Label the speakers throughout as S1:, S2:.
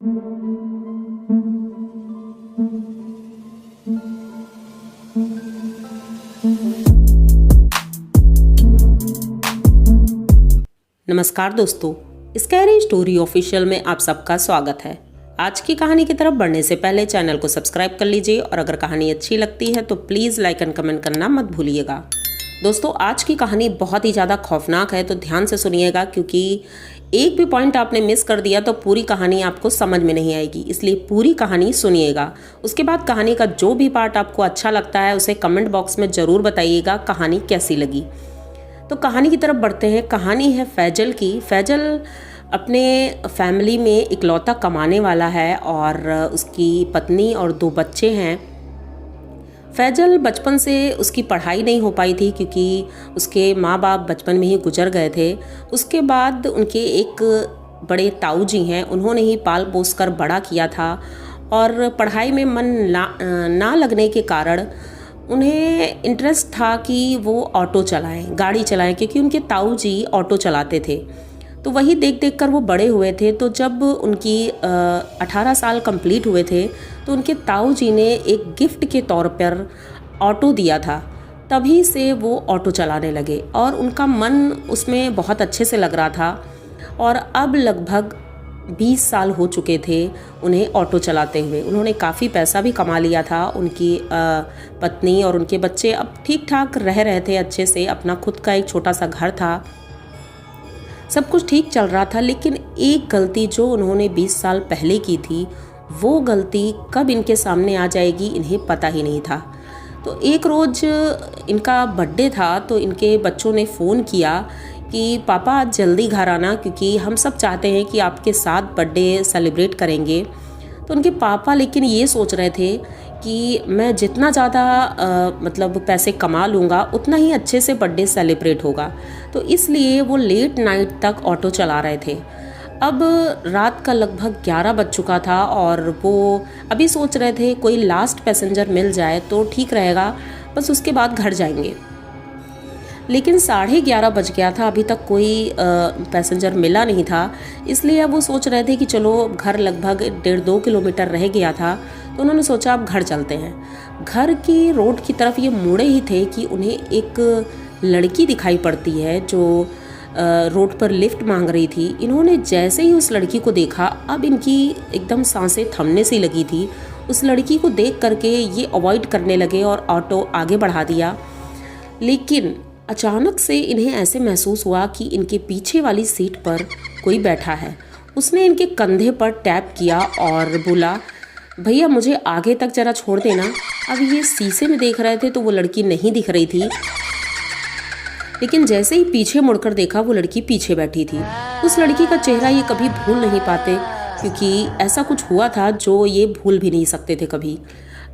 S1: नमस्कार दोस्तों, scary story official में आप सबका स्वागत है। आज की कहानी की तरफ बढ़ने से पहले चैनल को सब्सक्राइब कर लीजिए और अगर कहानी अच्छी लगती है तो प्लीज़ लाइक एंड कमेंट करना मत भूलिएगा। दोस्तों, आज की कहानी बहुत ही ज़्यादा खौफनाक है, तो ध्यान से सुनिएगा क्योंकि एक भी पॉइंट आपने मिस कर दिया तो पूरी कहानी आपको समझ में नहीं आएगी, इसलिए पूरी कहानी सुनिएगा। उसके बाद कहानी का जो भी पार्ट आपको अच्छा लगता है उसे कमेंट बॉक्स में ज़रूर बताइएगा कहानी कैसी लगी। तो कहानी की तरफ बढ़ते हैं। कहानी है फैजल की। फैजल अपने फैमिली में इकलौता कमाने वाला है और उसकी पत्नी और 2 बच्चे हैं। फैजल बचपन से उसकी पढ़ाई नहीं हो पाई थी क्योंकि उसके माँ बाप बचपन में ही गुजर गए थे। उसके बाद उनके एक बड़े ताऊ जी हैं, उन्होंने ही पाल पोस कर बड़ा किया था और पढ़ाई में मन ना लगने के कारण उन्हें इंटरेस्ट था कि वो ऑटो चलाएं, गाड़ी चलाएं, क्योंकि उनके ताऊ जी ऑटो चलाते थे। तो वही देख देख कर वो बड़े हुए थे। तो जब उनकी 18 साल कंप्लीट हुए थे तो उनके ताऊ जी ने एक गिफ्ट के तौर पर ऑटो दिया था। तभी से वो ऑटो चलाने लगे और उनका मन उसमें बहुत अच्छे से लग रहा था। और अब लगभग 20 साल हो चुके थे उन्हें ऑटो चलाते हुए। उन्होंने काफ़ी पैसा भी कमा लिया था। उनकी पत्नी और उनके बच्चे अब ठीक ठाक रह रहे थे अच्छे से। अपना खुद का एक छोटा सा घर था, सब कुछ ठीक चल रहा था। लेकिन एक गलती जो उन्होंने 20 साल पहले की थी, वो गलती कब इनके सामने आ जाएगी इन्हें पता ही नहीं था। तो एक रोज़ इनका बर्थडे था तो इनके बच्चों ने फ़ोन किया कि पापा आज जल्दी घर आना क्योंकि हम सब चाहते हैं कि आपके साथ बर्थडे सेलिब्रेट करेंगे। तो उनके पापा लेकिन ये सोच रहे थे कि मैं जितना ज़्यादा मतलब पैसे कमा लूँगा उतना ही अच्छे से बर्थडे सेलिब्रेट होगा। तो इसलिए वो लेट नाइट तक ऑटो चला रहे थे। अब रात का लगभग 11 बज चुका था और वो अभी सोच रहे थे कोई लास्ट पैसेंजर मिल जाए तो ठीक रहेगा, बस उसके बाद घर जाएंगे। लेकिन 11:30 बज गया था, अभी तक कोई पैसेंजर मिला नहीं था। इसलिए अब वो सोच रहे थे कि चलो, घर लगभग 1.5-2 किलोमीटर रह गया था। तो उन्होंने सोचा अब घर चलते हैं। घर की रोड की तरफ ये मुड़े ही थे कि उन्हें एक लड़की दिखाई पड़ती है जो रोड पर लिफ्ट मांग रही थी। इन्होंने जैसे ही उस लड़की को देखा, अब इनकी एकदम सांसें थमने सी लगी थी। उस लड़की को देख करके ये अवॉइड करने लगे और ऑटो आगे बढ़ा दिया। लेकिन अचानक से इन्हें ऐसे महसूस हुआ कि इनके पीछे वाली सीट पर कोई बैठा है। उसने इनके कंधे पर टैप किया और बोला, भैया मुझे आगे तक जरा छोड़ देना। अब ये शीशे में देख रहे थे तो वो लड़की नहीं दिख रही थी, लेकिन जैसे ही पीछे मुड़कर देखा वो लड़की पीछे बैठी थी। उस लड़की का चेहरा ये कभी भूल नहीं पाते क्योंकि ऐसा कुछ हुआ था जो ये भूल भी नहीं सकते थे कभी।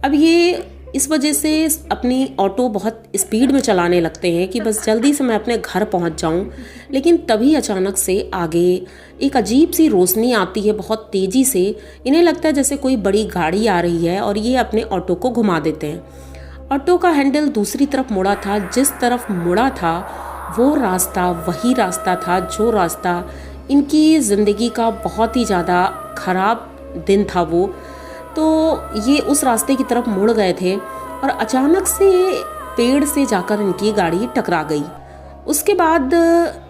S1: अब ये इस वजह से अपनी ऑटो बहुत स्पीड में चलाने लगते हैं कि बस जल्दी से मैं अपने घर पहुंच जाऊं। लेकिन तभी अचानक से आगे एक अजीब सी रोशनी आती है बहुत तेज़ी से। इन्हें लगता है जैसे कोई बड़ी गाड़ी आ रही है और ये अपने ऑटो को घुमा देते हैं। ऑटो का हैंडल दूसरी तरफ मुड़ा था। जिस तरफ मुड़ा था वो रास्ता वही रास्ता था जो रास्ता इनकी ज़िंदगी का बहुत ही ज़्यादा ख़राब दिन था वो। तो ये उस रास्ते की तरफ मुड़ गए थे और अचानक से पेड़ से जाकर इनकी गाड़ी टकरा गई। उसके बाद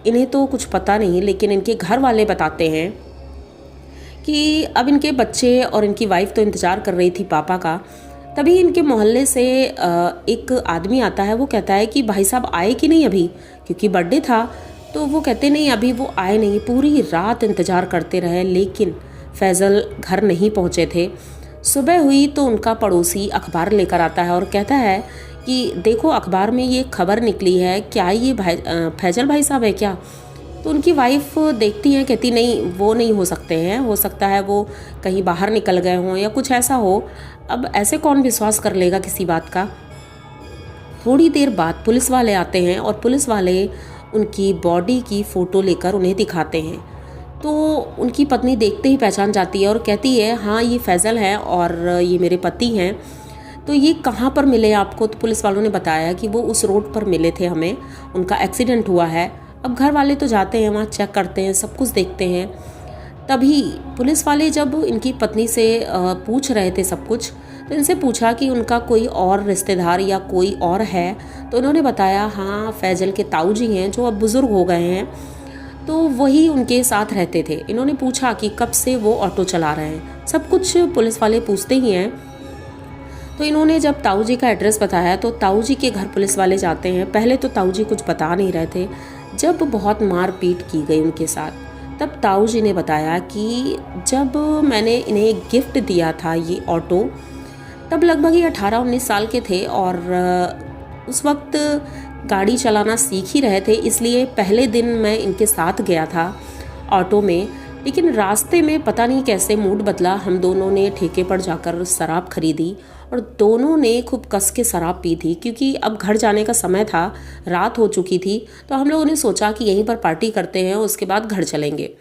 S1: इन्हें तो कुछ पता नहीं, लेकिन इनके घर वाले बताते हैं कि अब इनके बच्चे और इनकी वाइफ तो इंतज़ार कर रही थी पापा का। तभी इनके मोहल्ले से एक आदमी आता है। वो कहता है कि भाई साहब आए कि नहीं अभी, क्योंकि बर्थडे था। तो वो कहते नहीं, अभी वो आए नहीं। पूरी रात इंतज़ार करते रहे लेकिन फैज़ल घर नहीं पहुँचे थे। सुबह हुई तो उनका पड़ोसी अखबार लेकर आता है और कहता है कि देखो अखबार में ये खबर निकली है, क्या ये फैजल भाई साहब है क्या? तो उनकी वाइफ देखती हैं, कहती नहीं वो नहीं हो सकते हैं, हो सकता है वो कहीं बाहर निकल गए हों या कुछ ऐसा हो। अब ऐसे कौन विश्वास कर लेगा किसी बात का। थोड़ी देर बाद पुलिस वाले आते हैं और पुलिस वाले उनकी बॉडी की फ़ोटो लेकर उन्हें दिखाते हैं। तो उनकी पत्नी देखते ही पहचान जाती है और कहती है हाँ ये फैज़ल है और ये मेरे पति हैं। तो ये कहाँ पर मिले आपको? तो पुलिस वालों ने बताया कि वो उस रोड पर मिले थे हमें, उनका एक्सीडेंट हुआ है। अब घर वाले तो जाते हैं वहाँ, चेक करते हैं, सब कुछ देखते हैं। तभी पुलिस वाले जब इनकी पत्नी से पूछ रहे थे सब कुछ, तो इनसे पूछा कि उनका कोई और रिश्तेदार या कोई और है। तो उन्होंने बताया हाँ, फैजल के ताऊ जी हैं जो अब बुज़ुर्ग हो गए हैं, तो वही उनके साथ रहते थे। इन्होंने पूछा कि कब से वो ऑटो चला रहे हैं, सब कुछ पुलिस वाले पूछते ही हैं। तो इन्होंने जब ताऊ जी का एड्रेस बताया तो ताऊ जी के घर पुलिस वाले जाते हैं। पहले तो ताऊ जी कुछ बता नहीं रहे थे। जब बहुत मारपीट की गई उनके साथ, तब ताऊ जी ने बताया कि जब मैंने इन्हें गिफ्ट दिया था ये ऑटो, तब लगभग ये 18-19 साल के थे और उस वक्त गाड़ी चलाना सीख ही रहे थे। इसलिए पहले दिन मैं इनके साथ गया था ऑटो में, लेकिन रास्ते में पता नहीं कैसे मूड बदला। हम दोनों ने ठेके पर जाकर शराब खरीदी और दोनों ने खूब कस के शराब पी थी, क्योंकि अब घर जाने का समय था, रात हो चुकी थी। तो हम लोगों ने सोचा कि यहीं पर पार्टी करते हैं, उसके बाद घर चलेंगे।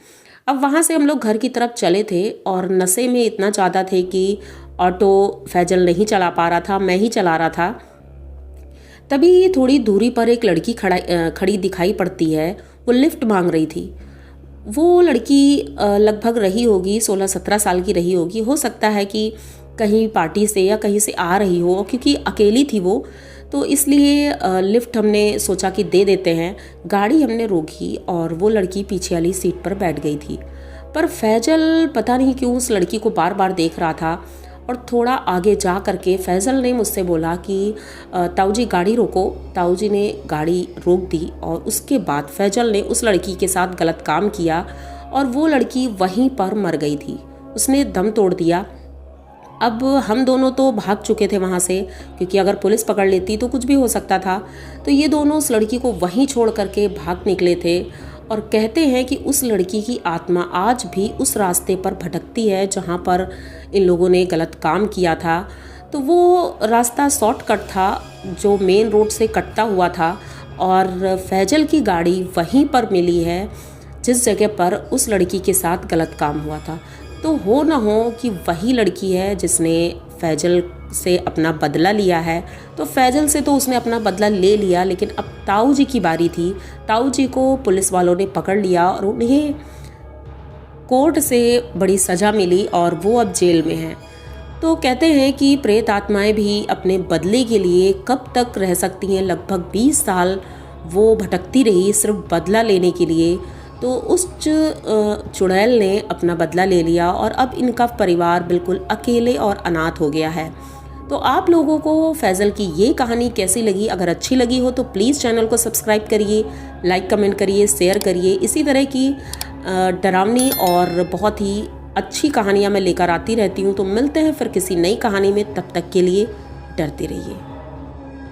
S1: अब वहाँ से हम लोग घर की तरफ चले थे और नशे में इतना ज़्यादा थे कि ऑटो फैजल नहीं चला पा रहा था, मैं ही चला रहा था। तभी थोड़ी दूरी पर एक लड़की खड़ी दिखाई पड़ती है। वो लिफ्ट मांग रही थी। वो लड़की लगभग रही होगी 16-17 साल की रही होगी। हो सकता है कि कहीं पार्टी से या कहीं से आ रही हो, क्योंकि अकेली थी वो, तो इसलिए लिफ्ट हमने सोचा कि दे देते हैं। गाड़ी हमने रोकी और वो लड़की पीछे वाली सीट पर बैठ गई थी। पर फैजल पता नहीं क्यों उस लड़की को बार बार देख रहा था और थोड़ा आगे जा करके फैजल ने मुझसे बोला कि ताऊ जी गाड़ी रोको। ताऊ जी ने गाड़ी रोक दी और उसके बाद फैजल ने उस लड़की के साथ गलत काम किया और वो लड़की वहीं पर मर गई थी। उसने दम तोड़ दिया। अब हम दोनों तो भाग चुके थे वहाँ से, क्योंकि अगर पुलिस पकड़ लेती तो कुछ भी हो सकता था। तो ये दोनों उस लड़की को वहीं छोड़ करके भाग निकले थे और कहते हैं कि उस लड़की की आत्मा आज भी उस रास्ते पर भटकती है जहाँ पर इन लोगों ने गलत काम किया था। तो वो रास्ता शॉर्टकट था जो मेन रोड से कटता हुआ था और फैजल की गाड़ी वहीं पर मिली है जिस जगह पर उस लड़की के साथ गलत काम हुआ था। तो हो ना हो कि वही लड़की है जिसने फैजल से अपना बदला लिया है। तो फैजल से तो उसने अपना बदला ले लिया, लेकिन अब ताऊ जी की बारी थी। ताऊ जी को पुलिस वालों ने पकड़ लिया और उन्हें कोर्ट से बड़ी सज़ा मिली और वो अब जेल में हैं। तो कहते हैं कि प्रेत आत्माएं भी अपने बदले के लिए कब तक रह सकती हैं। लगभग 20 साल वो भटकती रही सिर्फ बदला लेने के लिए। तो उस चुड़ैल ने अपना बदला ले लिया और अब इनका परिवार बिल्कुल अकेले और अनाथ हो गया है। तो आप लोगों को फैजल की ये कहानी कैसी लगी? अगर अच्छी लगी हो तो प्लीज़ चैनल को सब्सक्राइब करिए, लाइक कमेंट करिए, शेयर करिए। इसी तरह की डरावनी और बहुत ही अच्छी कहानियाँ मैं लेकर आती रहती हूँ। तो मिलते हैं फिर किसी नई कहानी में, तब तक के लिए डरते रहिए।